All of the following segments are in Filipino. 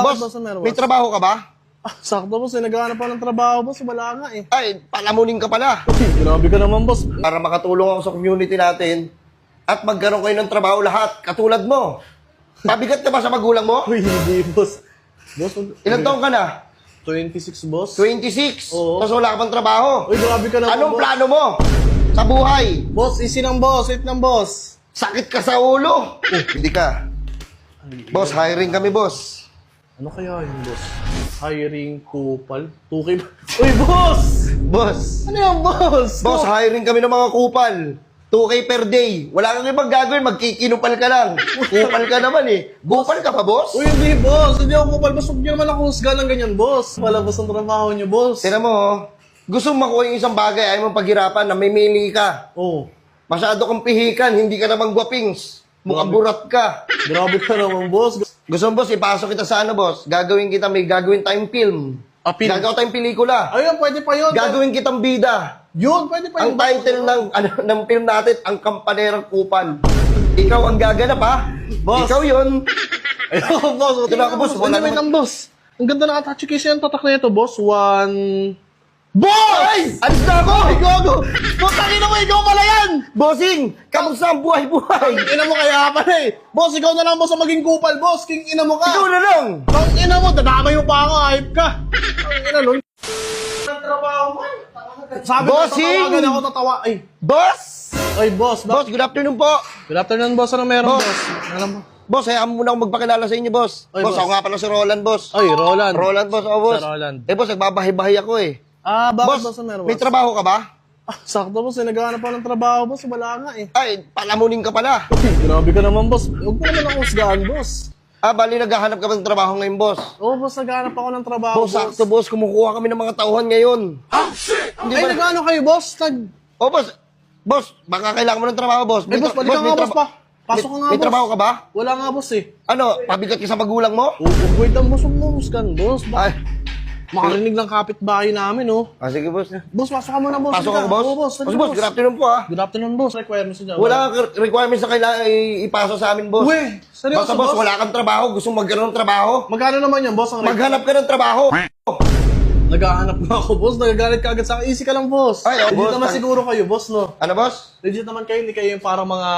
Boss, Boss, meron, may boss? trabaho ka ba? Sakto boss, naghahanap pa ng trabaho boss, wala nga eh. Ay, palamunin ka pala. Grabe ka naman boss. Para makatulong ako sa community natin at magkaroon kayo ng trabaho lahat, katulad mo. Pabigat ka ba sa magulang mo? Uy, hindi boss. Boss, Ilang taong ka na? 26 boss. 26. Oo. Tapos wala ka pang trabaho. Uy, grabe ka naman Anong boss. plano mo sa buhay? Boss, easy lang boss, wait lang boss. Sakit ka sa ulo. Hindi ka. Boss, hiring kami, boss. Ano kaya yun boss? Hiring kupal? 2K ba? Uy boss! Boss. Ano yan boss? Boss, hiring kami ng mga kupal. 2K per day. Wala kang ibang gagawin, magkikinupal ka lang. Kupal ka naman eh. Kupal ka pa, boss? Uy, hindi boss. Hindi ako kupal. Boss, huwag niyo naman ako husgan ng ganyan boss. Wala boss ang trabaho niyo boss. Tira mo, oh. Gusto mo makuha yung isang bagay, ayaw mong paghirapan na may mili ka. Oh. Masyado kang pihikan, hindi ka naman gwapings. Mukhang burat ka. Grabe ka naman boss. Gusto mo, boss, ipasok kita sa ano, boss? Gagawin kita, may gagawin tayong film. Film? Gagawa tayong pelikula. Ayun, pwede pa yun. Gagawin kitang bida. Yun, pwede pa Ang yun. title ng film natin, Ang Kampanerang Kupal. Ikaw ang gaganap, ha? Boss. Ikaw yun. Ayun, boss. Ito na ako, boss. Wala Wait naman. lang, boss. Ang ganda ng attach case yan. Tatak na ito, boss. Boss! Ay! Alis na ako! Ay, gago! Boss, tangin na mo, ikaw pala yan! Bossing! Kamusta ang buhay-buhay? Ina mo kaya pala eh. Boss, ikaw na lang boss ang maging kupal, boss. King ina mo ka. Ikaw na lang! Tang ina mo, dadamay mo pa ako, hype ka. Tang ina nun. Trabaho mo. Sabi ko, Bossing! tatawagan ako, tatawa. Ay, Boss! ay, boss. Boss, good afternoon po. Good afternoon, boss. Ano meron, Boss. boss? Alam mo. Boss, hayaan mo muna ako magpakilala sa inyo, boss. Ay, boss, boss. ako nga pala si Roland, boss. Ay, Roland. Roland, boss. Oh, boss. Sir Roland. Eh, boss, nagbabahay-bahay ako eh. Ah, bakit, Boss, boss? Ano meron, boss? may trabaho ka ba? Sakto, boss. Naghahanap pa ng trabaho, boss. Wala nga eh. Ay, palamunin ka pala. Grabe ka naman, boss. Huwag mo naman ako husgahan, boss. Ah, bali, naghahanap ka ba ng trabaho ngayon, boss? Oo, boss. Naghahanap ako ng trabaho, Boss, sakto, boss. Kumukuha kami ng mga tauhan ngayon. Hindi Ay, ba? nagano kayo, boss? Oh, boss. Boss, baka kailangan mo ng trabaho, boss. Eh, boss, balik ka nga, boss, pa. Pasok ka nga, May boss. trabaho ka ba? Wala nga, boss eh. Ano, pabigat ka sa magulang mo? Wait lang, boss. Huwag mo husgan, boss. Ay, Makarinig ng kapitbahay namin, oh. sige, boss. Boss, pasok ka muna, boss. Pasok Halika. ako, boss. Oo, boss. Boss, Halika, boss, good afternoon po, ah. Good afternoon, boss. Requirements niya. Wala kang requirements na kailangan ipasa sa amin, boss. Uwe, seryoso, Basta, boss, wala kang trabaho. Gusto mo magkaroon ng trabaho? Magkano naman yan, boss? Ang rate? Maghanap ka ng trabaho. Naghahanap nga ako, boss. Nagagalit ka agad sa akin. Easy ka lang, boss. Ay, oh, Legit boss, naman tang- siguro kayo, boss, no? Ano, boss? Legit naman kayo. Hindi kayo yung parang mga,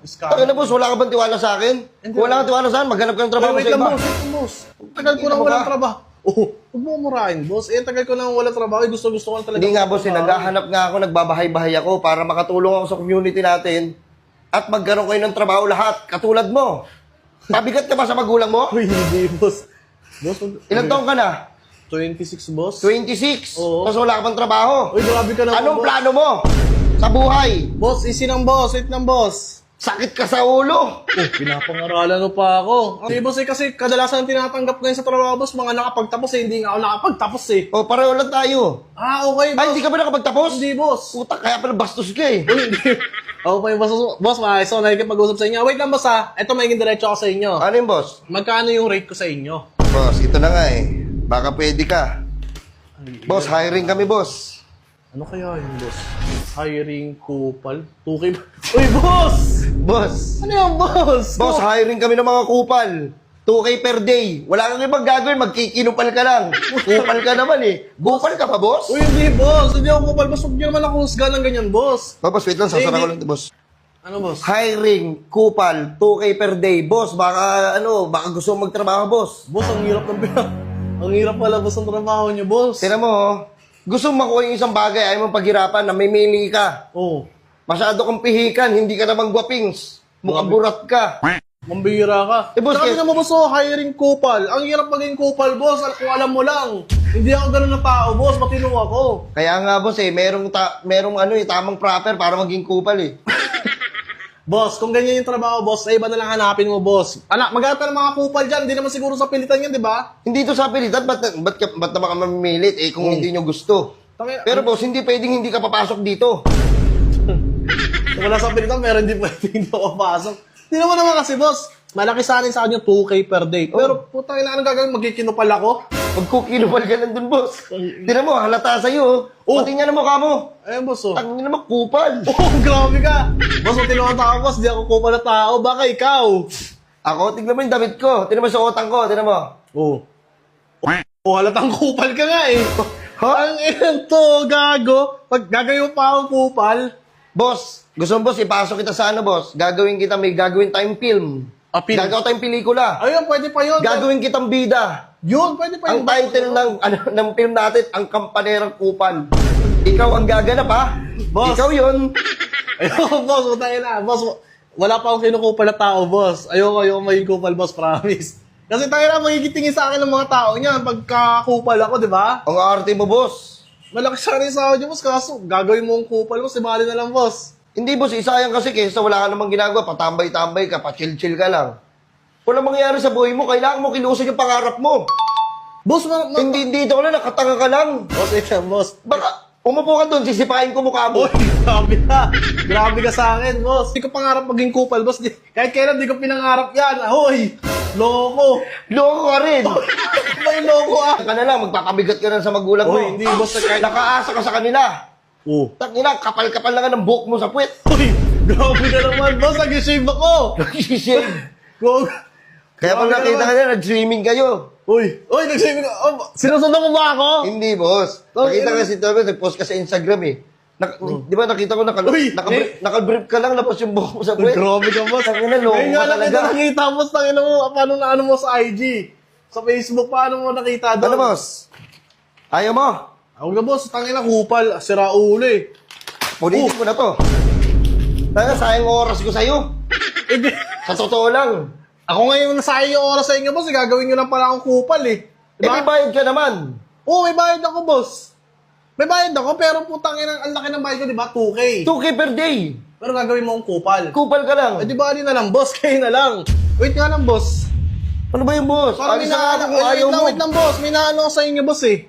scam. Ano, boss? Wala ka bang tiwala sa akin? Hindi. Kung wala kang tiwala sa akin, maghanap ka ng trabaho Wait sa lang, iba. boss. Wait lang, boss. Tagal ko Ina nang mo walang ka? trabaho. Oh, huwag mo umurahin, boss. Eh, tagal ko nang walang trabaho. Gusto ko lang talaga. Hindi nga, boss. Naghahanap nga ako, nagbabahay-bahay ako para makatulong ako sa community natin at magkaroon kayo ng trabaho lahat, katulad mo. Pabigat ka ba sa magulang mo? Uy, hindi, boss. Boss, Ilang taong ka na? 26, boss. 26. Oo. Tapos wala ka pang trabaho. Uy, grabe ka naman, Anong boss. plano mo sa buhay? Boss, easy lang, boss. Wait lang, boss. Sakit ka sa ulo. Oh, pinapangaralan mo pa ako. Hindi, boss, kasi kadalasan ang tinatanggap ngayon sa trabaho, boss, mga nakapagtapos eh. Hindi nga ako nakapagtapos eh. O, pareho lang tayo. Ah, okay, boss. Ay, hindi ka ba nakapagtapos? Hindi, boss. Puta, kaya pala bastos ka eh. Uy, hindi. Ako pa yung boss, maayos ako nakikipag-usap sa inyo. Wait lang, boss, ha. Ito, magiging diretso ako sa inyo. Ano yung boss? Magkano yung rate ko sa inyo? Boss, ito na nga eh. Baka pwede ka. Boss, hiring kami, boss. Ano kaya yun, boss? Hiring kupal? 2K ba? Uy, boss! Boss. Ano yan, boss? Boss, hiring kami ng mga kupal. 2K per day. Wala kang ibang gagawin, magkikinupal ka lang. Kupal ka naman eh. Kupal ka pa, boss? Uy, hindi, boss. Hindi ako kupal, boss. Huwag niyo naman ako husgan ng ganyan, boss. Boss, wait lang, sasara Hindi. ko lang ito, boss. Ano, boss? Hiring, kupal, 2K per day. Boss, baka gusto mo magtrabaho, boss. Boss, ang hirap ng Ang hirap pala, boss, ang trabaho niyo, boss. Tira mo, oh. Gusto mo makuha yung isang bagay, ayaw mong paghirapan na may mili ka. Oh, Masyado kang pihikan, hindi ka naman gwapings. Mukhang burat ka. mambihira ka. Eh, boss, Sabi kaya- nga mo, boss, hiring kupal. Ang hirap maging kupal, boss. Kung alam mo lang. Hindi ako ganun na tao, boss. Matino ako. Kaya nga, boss, merong tamang proper para maging kupal eh. Boss, kung ganyan yung trabaho, boss, iba na lang hanapin mo, boss. Anak, maghanap ka ng mga kupal dyan. Hindi naman siguro sa pilitan yan, di ba? Hindi to sa pilitan, ba't naman ka mamimilit eh kung hindi nyo gusto. Pero boss, hindi pwedeng hindi ka papasok dito. Kung wala sa pilitan, meron din pwede hindi ako papasok. Hindi naman kasi, boss. Malaki sa akin sa kanya 2K per day. Pero, putang ina, anong gagawin? Magkikinupal ako? Magkukinupal ka lang dun, boss. Tinan mo, halata sa'yo. Oh. Pati nga na mukha mo. Ayun, boss, oh. Tangin naman, kupal. Oh, grabe ka! Boss, kung tinawang tao, boss, di ako kupal na tao. Baka ikaw. Ako, tignan mo yung damit ko. Tinan mo sa otang ko, tinan mo. Oh. Oh, halatang kupal ka nga eh. Ha? Ang ilan to, gago. Pag gagayon pa akong kupal. Boss, gusto mo boss, ipasok kita sa ano boss? Gagawin tayong film. Film? Gagawa tayong pelikula. Ayun, pwede pa yun. Gagawin kitang bida. Yun, pwede pa Ang yun. title ng film natin, Ang Kampanerang Kupal. Ikaw ang gaganap ha? Boss. Ikaw yun. Ayun, boss, utangin na. Boss, wala pa akong kinukupal na tao, boss. Ayoko maging kupal, boss, promise. Kasi tayo na magigitingin sa akin ng mga tao niyan pagka-kupal ako, di ba? Ang arte mo boss. Malaki siya rin sa audio, boss. Kaso, gagawin mo ang kupal, boss. Ibali na lang, boss. Hindi boss, isayang kasi kesa wala ka namang ginagawa, patambay-tambay ka, pa-chill-chill ka lang. Walang mangyayari sa buhay mo, kailangan mo kilusog yung pangarap mo. Boss, Hindi dito ka lang, nakatanga ka lang. Boss, boss. Baka umupo ka doon, sisipain ko mukha mo. Uy, grabe ka. Grabe ka sa akin, boss. Di ko pangarap maging kupal, boss. Kahit kailan di ko pinangarap yan. Ahoy! Loko! Loko ka rin. May loko ah. Ka na lang, magpapabigat ka na sa magulang mo. Uy, hindi, boss. Nakaasa ka sa kanila. Oh. Takina, kapal-kapal na nga ng buhok mo sa puwet. Uy, grabe ka naman, boss. Nag-shave ako. Shit. Go. Kaya pag nakita ka na, nag-swimming kayo. Uy, nag-shave ka. Oh, sinusundan mo ba ako? Hindi, boss. Nakita ka si Thomas, nag-post ka sa Instagram eh. Di ba nakita ko, Uy, nakabrief ka lang, tapos yung buhok mo sa Uy, puwet. grabe ka, boss. Tangina, loko Ngayon ka nga lang talaga. ito nakita, boss. Tangina mo, paano na ano mo sa IG? Sa Facebook, paano mo nakita doon? Ano, boss? Ayaw mo? Ako na, boss. Tangina, kupal. Sira ulo eh. Ulitin ko na to. Tanga, sayang oras ko sa'yo. Hindi. Sa totoo lang. Ako ngayon nasayang yung oras sa inyo, boss. Gagawin nyo lang pala akong kupal eh. Eh, may bayad ka naman. Oo, may bayad ako, boss. May bayad ako, pero putang ina, ang laki ng bayad ko, di ba? 2K. 2K per day. Pero gagawin mo akong kupal. Kupal ka lang. Eh, di ba, na lang, boss? Kayo na lang. Wait nga lang, boss. Ano ba yung boss? Parang Alis na nga ako kung ayaw mo. wait lang, boss. May naano ko sa inyo, boss eh.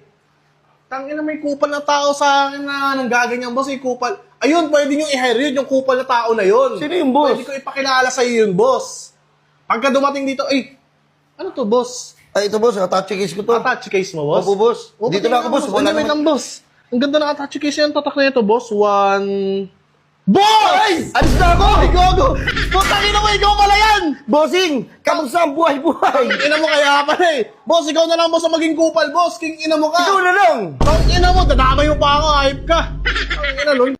Tangina, may kupal na tao sa akin na nanggaganyan, boss. Kupal. Ayun, pwede nyo i-hire yun, yung kupal na tao na yun. Sino yung boss? Pwede ko ipakilala sa iyo yun, boss. Pagka dumating dito, ano to, boss? Ay, ito boss, touchy case ko to. Touch case mo, boss? Opo, boss. Oh, Dito na ako, boss. Wala Wait naman. lang, boss. Ang ganda na touch case yan. Tatak na ito, boss. Boss! Ay! Alis na ako! Ay, gogo! Putang ina mo, ikaw pala yan! Bossing! Kamusta ang buhay-buhay? Ina mo kaya pala eh. Boss, ikaw na lang, boss, ang maging kupal, boss. King ina mo ka. Ikaw na lang! Ang ina mo, dadamay mo pa ako, hype ka. Ang ina nun.